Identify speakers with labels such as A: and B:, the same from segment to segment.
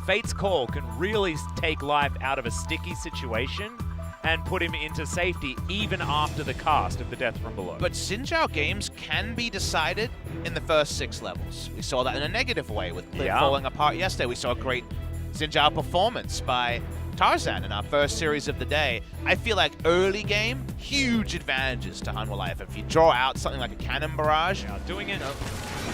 A: Fate's Call can really take Life out of a sticky situation and put him into safety even after the cast of the Death from Below.
B: But Xin Zhao games can be decided in the first 6 levels. We saw that in a negative way with Cliff falling apart yesterday. We saw a great Xin Zhao performance by Tarzan in our first series of the day. I feel like early game, huge advantages to Hanwha Life. If you draw out something like a cannon barrage.
A: Yeah, doing it.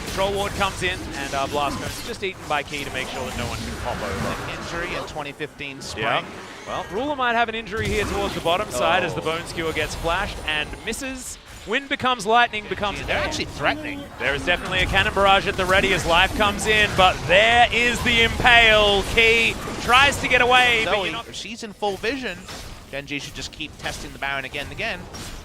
A: Control ward comes in, and Blast Cone's just eaten by Key to make sure that no one can pop over.
B: An injury in 2015 spring.
A: Yeah. Well, Ruler might have an injury here towards the bottom side as the Bone Skewer gets flashed and misses. Wind becomes lightning, becomes...
B: They're actually threatening.
A: There is definitely a cannon barrage at the ready as Life comes in, but there is the Impale. Key tries to get away, but you're not...
B: If she's in full vision, Gen.G should just keep testing the Baron again and again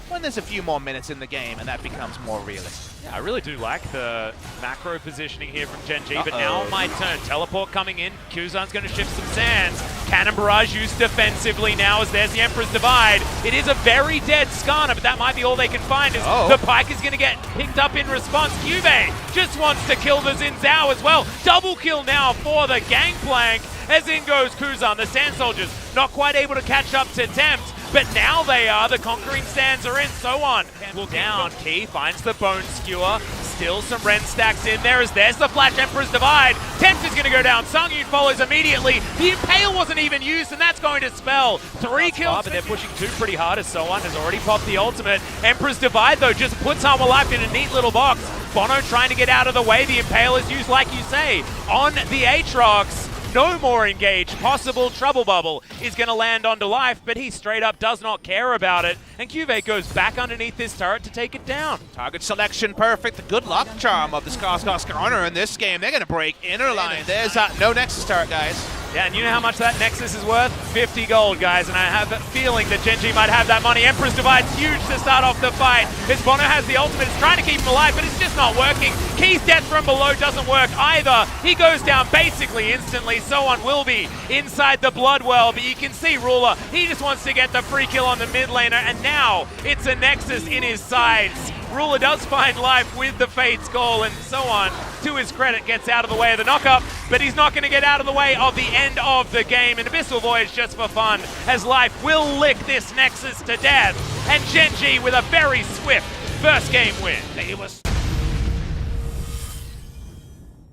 B: when there's a few more minutes in the game and that becomes more realistic.
A: Yeah, I really do like the macro positioning here from Gen.G, but now my turn. Teleport coming in. Kuzan's going to shift some sands. Cannon barrage used defensively now as there's the Emperor's Divide. It is a very dead Skarner, but that might be all they can find as the Pike is going to get picked up in response. Kyubey just wants to kill the Xin Zhao as well. Double kill now for the Gangplank as in goes Kuzan. The Sand Soldiers not quite able to catch up to Tempt, but now they are. The Conquering Sands are in, so on. Look down, Key finds the Bone Skewer. Still some Ren stacks in there as there's the Flash Emperor's Divide. Tempt is going to go down. Sung-Yun follows immediately. The Impale wasn't even used, and that's going to spell 3 kills. But they're pushing 2 pretty hard as So On has already popped the ultimate. Emperor's Divide, though, just puts Hanwha Life in a neat little box. Bono trying to get out of the way. The Impale is used, like you say, on the Aatrox. No more engage. Possible Trouble Bubble is going to land onto Life, but he straight up does not care about it. And Kyubey goes back underneath this turret to take it down.
B: Target selection perfect. The good luck charm of the Skarner in this game. They're going to break inner line. There's no Nexus turret, guys.
A: Yeah, and you know how much that Nexus is worth? 50 gold, guys, and I have a feeling that Gen.G might have that money. Emperor's Divide's huge to start off the fight. As Bono has the ultimate, it's trying to keep him alive, but it's just not working. Key's Death from Below doesn't work either. He goes down basically instantly. So On will be inside the Blood Well, but you can see Ruler, he just wants to get the free kill on the mid laner, and now it's a Nexus in his sides. Ruler does find Life with the Fate's Call, and So On, to his credit, gets out of the way of the knockup, but he's not going to get out of the way of the end of the game. An Abyssal Voyage just for fun, as Life will lick this Nexus to death, and Gen.G with a very swift first game win. It was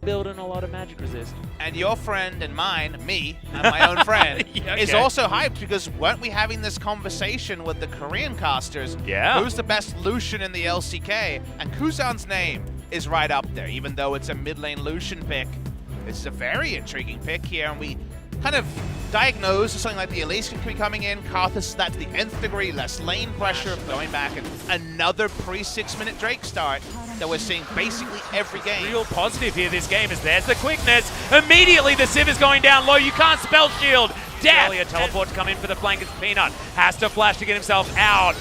A: building a lot of magic resist.
B: And your friend and mine, me, and my own friend, is also hyped because weren't we having this conversation with the Korean casters?
A: Yeah.
B: Who's the best Lucian in the LCK? And Kuzan's name is right up there, even though it's a mid lane Lucian pick. It's a very intriguing pick here, and we kind of diagnosed something like the Elise could be coming in. Karthus, that's the nth degree, less lane pressure, going back, and another pre-6-minute Drake start that we're seeing basically every game.
A: Real positive here this game is there's the quickness. Immediately the Civ is going down low. You can't spell shield. Death. A teleport to come in for the flank as Peanut has to flash to get himself out.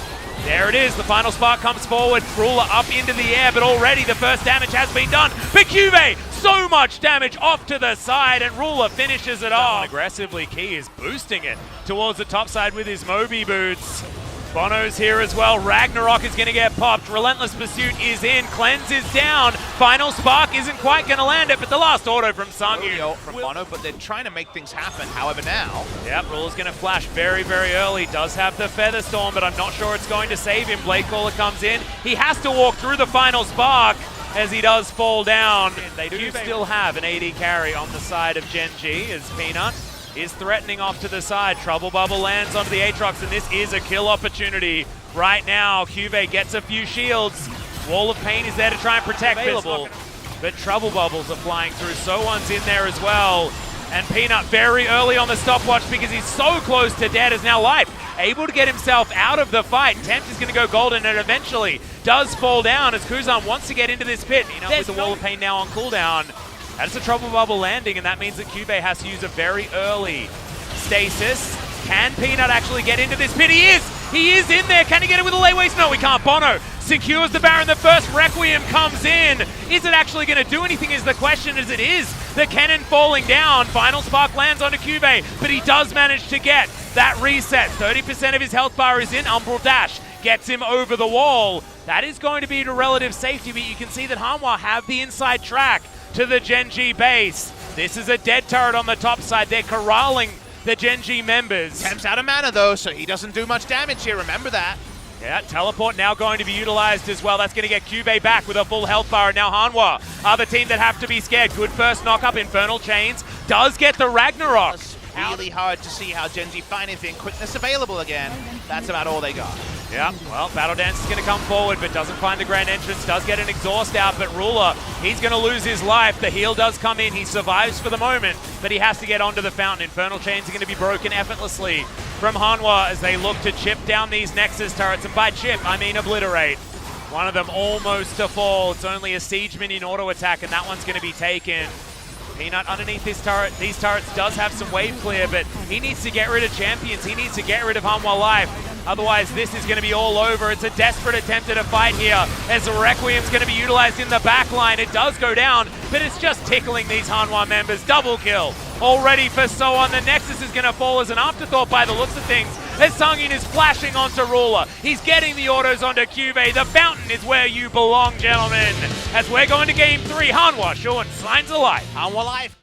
A: There it is. The final spark comes forward. Ruler up into the air, but already the first damage has been done. But Kyubey, so much damage off to the side, and Ruler finishes it off. Aggressively, Key is boosting it towards the top side with his Moby boots. Bono's here as well. Ragnarok is going to get popped. Relentless Pursuit is in. Cleanse is down. Final Spark isn't quite going to land it, but the last auto from Sung-Yun.
B: From Bono, but they're trying to make things happen. However, now...
A: Yep, Ruler's going to flash very, very early. Does have the Feather Storm, but I'm not sure it's going to save him. Blade Caller comes in. He has to walk through the Final Spark as he does fall down. They do still have an AD carry on the side of Gen.G as Peanut is threatening off to the side. Trouble Bubble lands onto the Aatrox, and this is a kill opportunity right now. Kyubey gets a few shields. Wall of Pain is there to try and protect. But Trouble Bubbles are flying through. So One's in there as well. And Peanut very early on the stopwatch because he's so close to dead as now Life able to get himself out of the fight. Tempt is going to go golden and eventually does fall down as Kuzan wants to get into this pit. With the Wall of Pain now on cooldown. That's a Trouble Bubble landing, and that means that Kyubey has to use a very early stasis. Can Peanut actually get into this pit? He is! He is in there! Can he get it with a lay waste? No, he can't. Bono secures the Baron. The first Requiem comes in. Is it actually going to do anything is the question, as it is. The cannon falling down. Final Spark lands onto Kyubey, but he does manage to get that reset. 30% of his health bar is in. Umbral Dash gets him over the wall. That is going to be to relative safety, but you can see that Hanwha have the inside track to the Gen.G base. This is a dead turret on the top side. They're corralling the Gen.G members.
B: Temp's out of mana though, so he doesn't do much damage here, remember that.
A: Yeah, teleport now going to be utilized as well. That's going to get Cube back with a full health bar. And now Hanwha are the team that have to be scared. Good first knock-up. Infernal Chains does get the Ragnarok.
B: It's really hard to see how Gen.G find anything. Quickness available again. That's about all they got.
A: Yeah, well, Battle Dance is going to come forward, but doesn't find the Grand Entrance. Does get an exhaust out, but Ruler, he's going to lose his life. The heal does come in. He survives for the moment, but he has to get onto the fountain. Infernal Chains are going to be broken effortlessly from Hanwha as they look to chip down these Nexus turrets. And by chip, I mean obliterate. One of them almost to fall. It's only a Siege Minion auto attack, and that one's going to be taken. Peanut underneath this turret. These turrets does have some wave clear, but he needs to get rid of champions. He needs to get rid of Hanwha Life. Otherwise, this is going to be all over. It's a desperate attempt at a fight here as Requiem's going to be utilized in the back line. It does go down, but it's just tickling these Hanwha members. Double kill already for Soan. The Nexus is going to fall as an afterthought by the looks of things as Sungyun is flashing onto Ruler. He's getting the autos onto Cube. The fountain is where you belong, gentlemen. As we're going to game 3, Hanwha showing signs of life.
B: Hanwha Life.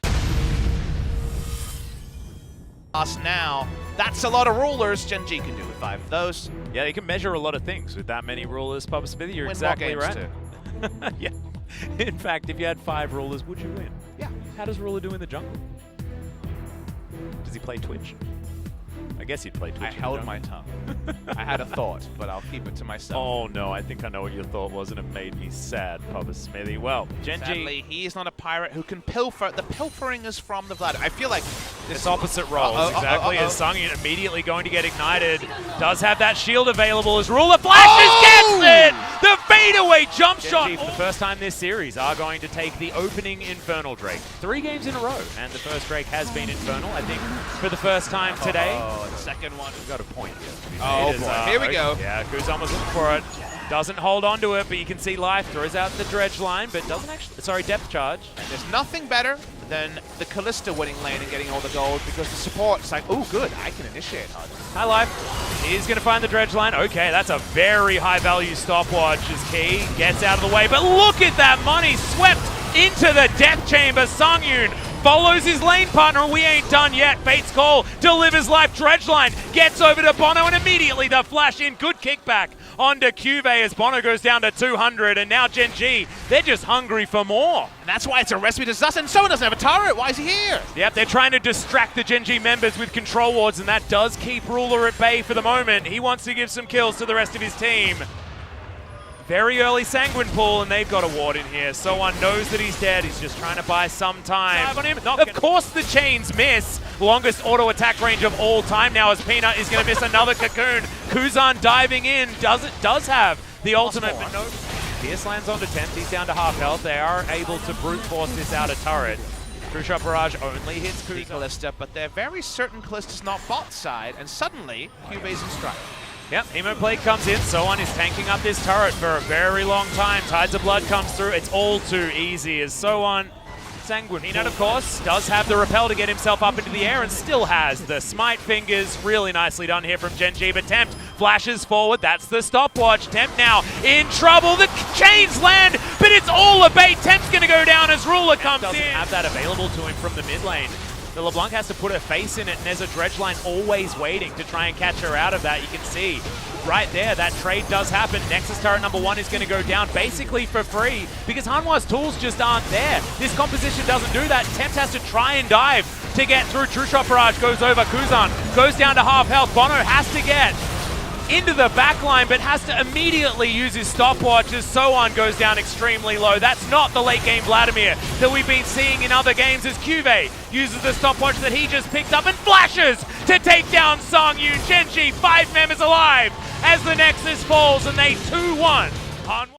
B: Us now. That's a lot of rulers. Gen.G can do with 5 of those.
A: Yeah, you can measure a lot of things with that many rulers, Papa Smithy. You're exactly right. Yeah. In fact, if you had 5 rulers, would you win?
B: Yeah.
A: How does Ruler do in the jungle? Does he play Twitch? I guess he'd play Twitch.
B: I held my tongue. I had a thought, but I'll keep it to myself.
A: Oh no, I think I know what your thought was, and it made me sad, Papa Smithy. Well, Gen.G.
B: Sadly, he is not a pirate who can pilfer. The pilfering is from the Vlad. I feel like
A: this opposite roles, exactly, as Sungyun immediately going to get ignited. Does have that shield available as Ruler flashes, gets it! The fadeaway jump shot! For the first time this series are going to take the opening Infernal Drake. 3 games in a row, and the first Drake has been Infernal, I think, for the first time today.
B: The second one.
A: We've got a point here.
B: Oh boy, here we go.
A: Yeah, Kuzan was looking for it. Doesn't hold on to it, but you can see Life throws out the dredge line, but doesn't actually, sorry, depth charge.
B: And there's nothing better than the Kalista winning lane and getting all the gold because the support's like, oh good, I can initiate HUD.
A: Hi Life, he's gonna find the dredge line. Okay, that's a very high value stopwatch as Key gets out of the way, but look at that money swept into the death chamber. Sungyun follows his lane partner, and we ain't done yet. Fate's Call delivers Life dredge line, gets over to Bono, and immediately the flash in. Good kickback onto Cube as Bono goes down to 200, and now Gen.G, they're just hungry for more.
B: And that's why it's a recipe to disaster, and someone doesn't have a turret. Why is he here?
A: Yep, they're trying to distract the Gen.G members with control wards, and that does keep Ruler at bay for the moment. He wants to give some kills to the rest of his team. Very early Sanguine pull, and they've got a ward in here. Soan knows that he's dead. He's just trying to buy some time. On him. Of course the chains miss. Longest auto attack range of all time now as Peanut is going to miss another cocoon. Kuzan diving in. Does have the ultimate, but no. Pierce lands onto 10th. He's down to half health. They are able to brute force this outer turret. True Shot Barrage only hits
B: Kalista, but they're very certain Kalista's not bot side, and suddenly Cube's in strike.
A: Yep, Hemoplague comes in. Soan is tanking up this turret for a very long time. Tides of Blood comes through. It's all too easy as Soan, Sanguine Peanut, of course, does have the repel to get himself up into the air and still has the smite fingers. Really nicely done here from Gen.G, but Tempt flashes forward. That's the stopwatch. Tempt now in trouble. The chains land, but it's all a bait. Tempt's going to go down as Ruler comes in. Doesn't have that available to him from the mid lane. The LeBlanc has to put her face in it, and there's a dredge line always waiting to try and catch her out of that. You can see right there that trade does happen. Nexus turret number 1 is going to go down basically for free because Hanwha's tools just aren't there. This composition doesn't do that. Tempt has to try and dive to get through. True Shot Barrage goes over. Kuzan goes down to half health. Bono has to get into the back line, but has to immediately use his stopwatch as Soan goes down extremely low. That's not the late game Vladimir that we've been seeing in other games as Cube uses the stopwatch that he just picked up and flashes to take down Sungyun. Gen.G, 5 members alive as the Nexus falls, and they 2-1.